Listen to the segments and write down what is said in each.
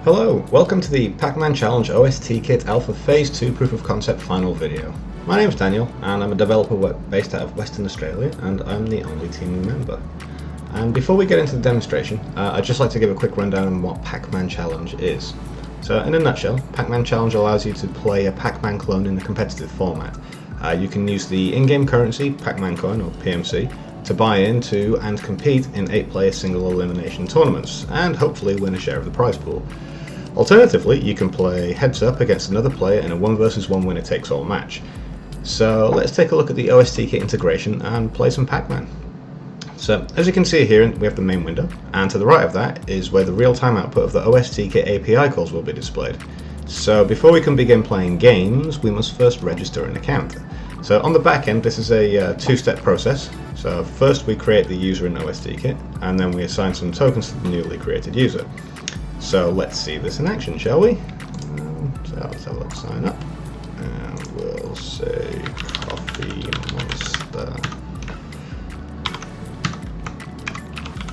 Hello, welcome to the Pac-Man Challenge OST Kit Alpha Phase 2 Proof of Concept final video. My name is Daniel and I'm a developer based out of Western Australia and I'm the only team member. And before we get into the demonstration, I'd just like to give a quick rundown on what Pac-Man Challenge is. So in a nutshell, Pac-Man Challenge allows you to play a Pac-Man clone in a competitive format. You can use the in-game currency, Pac-Man coin or PMC, to buy into and compete in 8-player single elimination tournaments, and hopefully win a share of the prize pool. Alternatively, you can play heads up against another player in a 1 vs 1 winner takes all match. So let's take a look at the OST kit integration and play some Pac-Man. So as you can see here, we have the main window, and to the right of that is where the real-time output of the OST kit API calls will be displayed. So before we can begin playing games, we must first register an account. So on the back end, this is a two-step process. So first we create the user in OST kit, and then we assign some tokens to the newly created user. So let's see this in action, shall we? So let's have a look, sign up, and we'll say Coffee Monster.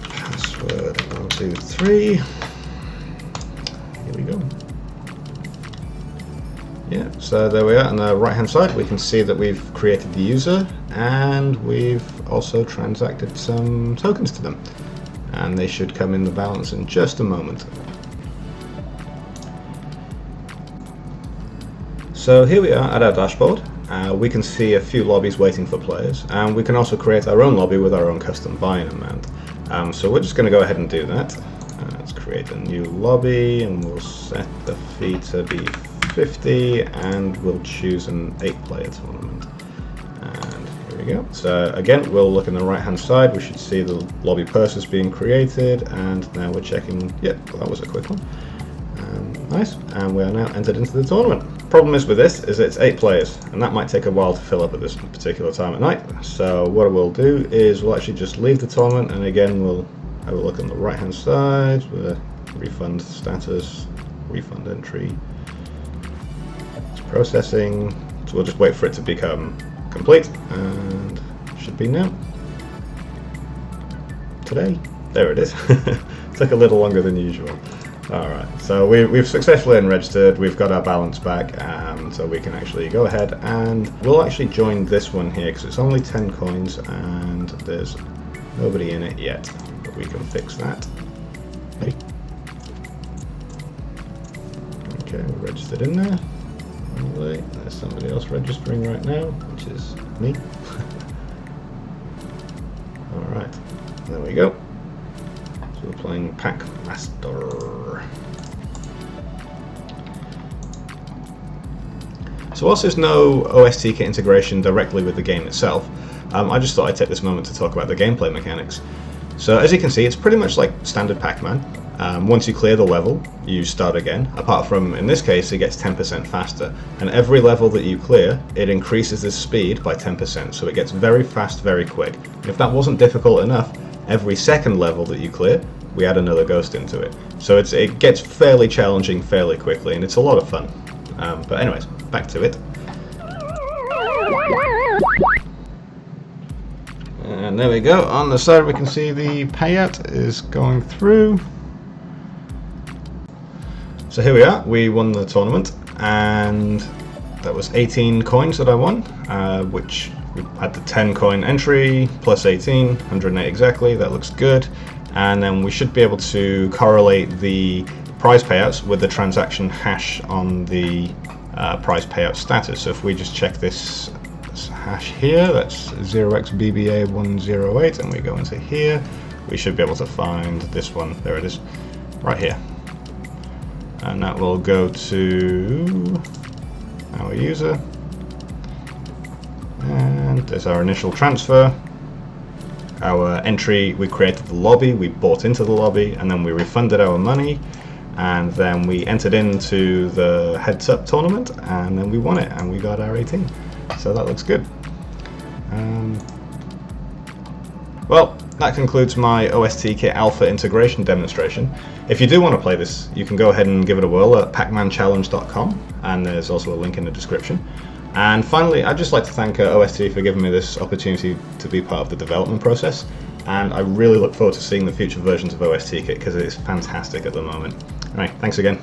Password 123. Here we go. Yeah, so there we are. On the right hand side we can see that we've created the user and we've also transacted some tokens to them, and they should come in the balance in just a moment. So here we are at our dashboard. We can see a few lobbies waiting for players, and we can also create our own lobby with our own custom buy-in amount. So we're just going to go ahead and do that. Let's create a new lobby and we'll set the fee to be 50 and we'll choose an 8-player tournament. And here we go. So again, we'll look on the right hand side, we should see the lobby purses being created, and now we're checking, yep, that was a quick one. Nice, and we are now entered into the tournament. Problem is with this is it's 8 players, and that might take a while to fill up at this particular time at night. So what we'll do is we'll actually just leave the tournament, and again we'll have a look on the right hand side with refund status, refund entry. It's processing, so we'll just wait for it to become complete, and it should be now. Today, there it is. Took a little longer than usual. Alright, so we've successfully unregistered, we've got our balance back, so we can actually go ahead and we'll actually join this one here because it's only 10 coins and there's nobody in it yet, but we can fix that. Okay, we're registered in there. There's somebody else registering right now, which is me. Alright, there we go. So we're playing Pac-Master. So whilst there's no OST kit integration directly with the game itself, I just thought I'd take this moment to talk about the gameplay mechanics. So as you can see, it's pretty much like standard Pac-Man. Once you clear the level, you start again, apart from, in this case, it gets 10% faster. And every level that you clear, it increases the speed by 10%, so it gets very fast, very quick. And if that wasn't difficult enough, every second level that you clear, we add another ghost into it. So it gets fairly challenging fairly quickly, and it's a lot of fun. But anyways, back to it. And there we go, on the side we can see the payout is going through. So here we are, we won the tournament, and that was 18 coins that I won, which we had the 10 coin entry, plus 18, 108 exactly, that looks good. And then we should be able to correlate the prize payouts with the transaction hash on the prize payout status. So if we just check this hash here, that's 0xBBA108, and we go into here, we should be able to find this one, there it is, right here. And that will go to our user, and there's our initial transfer. Our entry, we created the lobby, we bought into the lobby, and then we refunded our money, and then we entered into the heads up tournament, and then we won it, and we got our 18. So that looks good. Well, that concludes my OST kit alpha integration demonstration. If you do want to play this, you can go ahead and give it a whirl at pacmanchallenge.com, and there's also a link in the description. And finally, I'd just like to thank OST for giving me this opportunity to be part of the development process, and I really look forward to seeing the future versions of OST Kit because it is fantastic at the moment. Alright, thanks again.